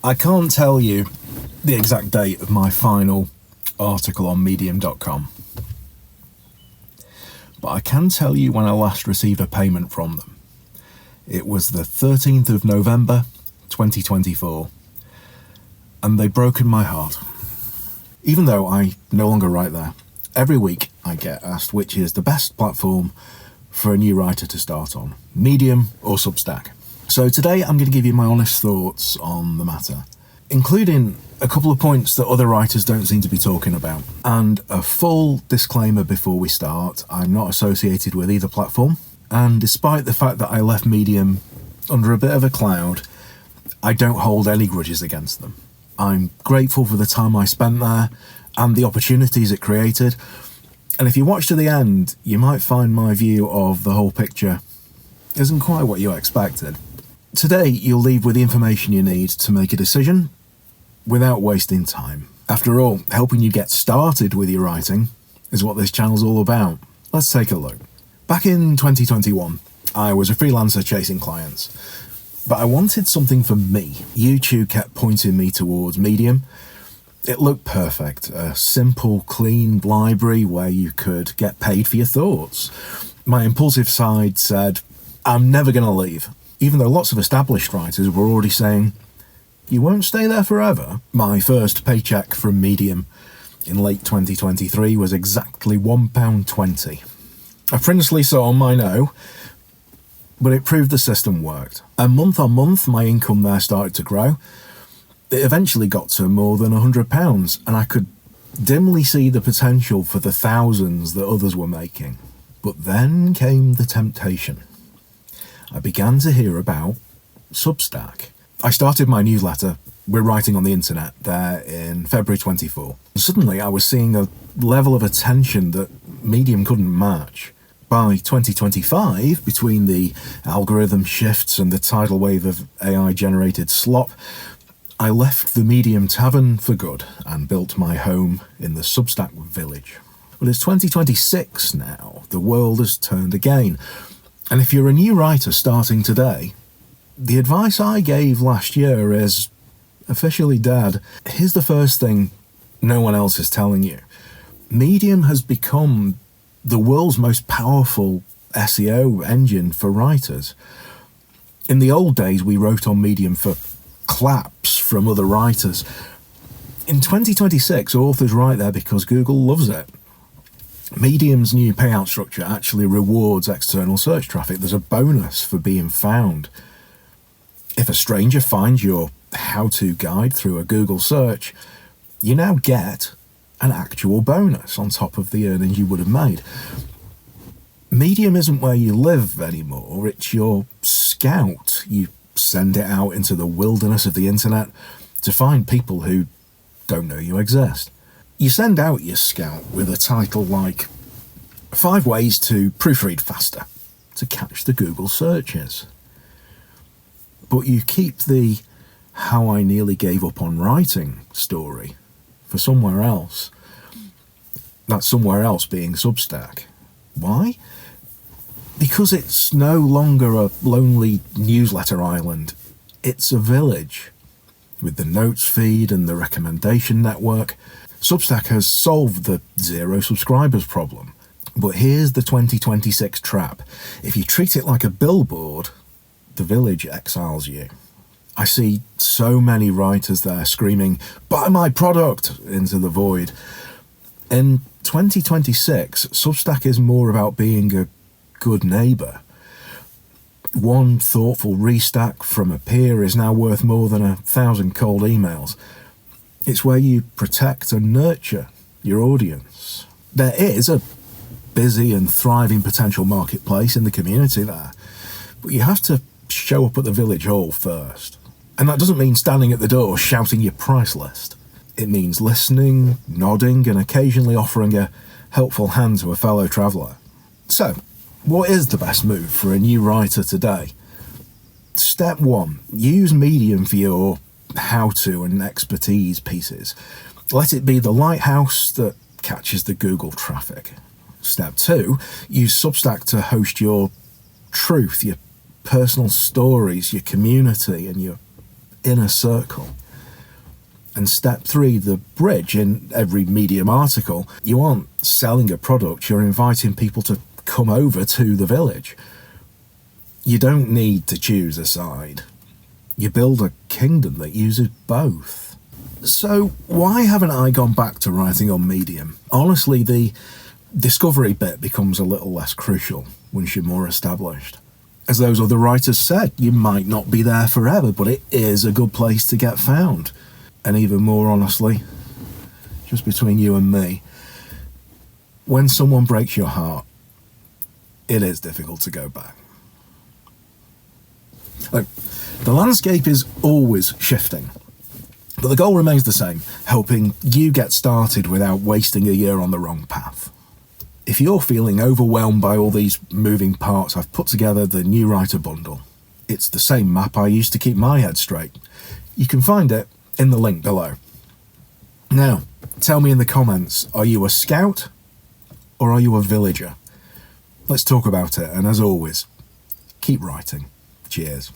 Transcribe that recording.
I can't tell you the exact date of my final article on medium.com, but I can tell you when I last received a payment from them. It was the 13th of November 2024, and they've broken my heart. Even though I no longer write there, every week I get asked which is the best platform for a new writer to start on, Medium or Substack. So today I'm going to give you my honest thoughts on the matter, including a couple of points that other writers don't seem to be talking about. And a full disclaimer before we start: I'm not associated with either platform, and despite the fact that I left Medium under a bit of a cloud, I don't hold any grudges against them. I'm grateful for the time I spent there and the opportunities it created. And if you watch to the end, you might find my view of the whole picture isn't quite what you expected. Today, you'll leave with the information you need to make a decision without wasting time. After all, helping you get started with your writing is what this channel's all about. Let's take a look. Back in 2021, I was a freelancer chasing clients, but I wanted something for me. YouTube kept pointing me towards Medium. It looked perfect, a simple, clean library where you could get paid for your thoughts. My impulsive side said, I'm never going to leave. Even though lots of established writers were already saying, you won't stay there forever. My first paycheck from Medium in late 2023 was exactly £1.20. A princely sum, I know, but it proved the system worked. And month on month, my income there started to grow. It eventually got to more than £100, and I could dimly see the potential for the thousands that others were making. But then came the temptation. I began to hear about Substack. I started my newsletter, We're Writing on the Internet, there in February 24. Suddenly I was seeing a level of attention that Medium couldn't match. By 2025, between the algorithm shifts and the tidal wave of AI-generated slop, I left the Medium tavern for good and built my home in the Substack village. But it's 2026 now. The world has turned again. And if you're a new writer starting today, the advice I gave last year is officially dead. Here's the first thing no one else is telling you. Medium has become the world's most powerful SEO engine for writers. In the old days, we wrote on Medium for claps from other writers. In 2026, authors write there because Google loves it. Medium's new payout structure actually rewards external search traffic. There's a bonus for being found. If a stranger finds your how-to guide through a Google search, you now get an actual bonus on top of the earnings you would have made. Medium isn't where you live anymore, it's your scout. You send it out into the wilderness of the internet to find people who don't know you exist. You send out your scout with a title like 5 Ways to Proofread Faster to catch the Google searches. But you keep the How I Nearly Gave Up on Writing story for somewhere else. That somewhere else being Substack. Why? Because it's no longer a lonely newsletter island. It's a village. With the notes feed and the recommendation network, Substack has solved the 0 subscribers problem. But here's the 2026 trap. If you treat it like a billboard, the village exiles you. I see so many writers there screaming, buy my product, into the void. In 2026, Substack is more about being a good neighbour. One thoughtful restack from a peer is now worth more than 1,000 cold emails. It's where you protect and nurture your audience. There is a busy and thriving potential marketplace in the community there, but you have to show up at the village hall first. And that doesn't mean standing at the door shouting your price list. It means listening, nodding, and occasionally offering a helpful hand to a fellow traveller. So, what is the best move for a new writer today? Step 1. Use Medium for your how-to and expertise pieces. Let it be the lighthouse that catches the Google traffic. Step 2. Use Substack to host your truth, your personal stories, your community, and your inner circle. And step 3, the bridge. In every Medium article, you aren't selling a product, you're inviting people to come over to the village. You don't need to choose a side. You build a kingdom that uses both. So why haven't I gone back to writing on Medium? Honestly, the discovery bit becomes a little less crucial once you're more established. As those other writers said, you might not be there forever, but it is a good place to get found. And even more honestly, just between you and me, when someone breaks your heart, it is difficult to go back. Look, the landscape is always shifting, but the goal remains the same, helping you get started without wasting a year on the wrong path. If you're feeling overwhelmed by all these moving parts, I've put together the New Writer Bundle. It's the same map I used to keep my head straight. You can find it in the link below. Now, tell me in the comments, are you a scout or are you a villager? Let's talk about it, and as always, keep writing. Cheers.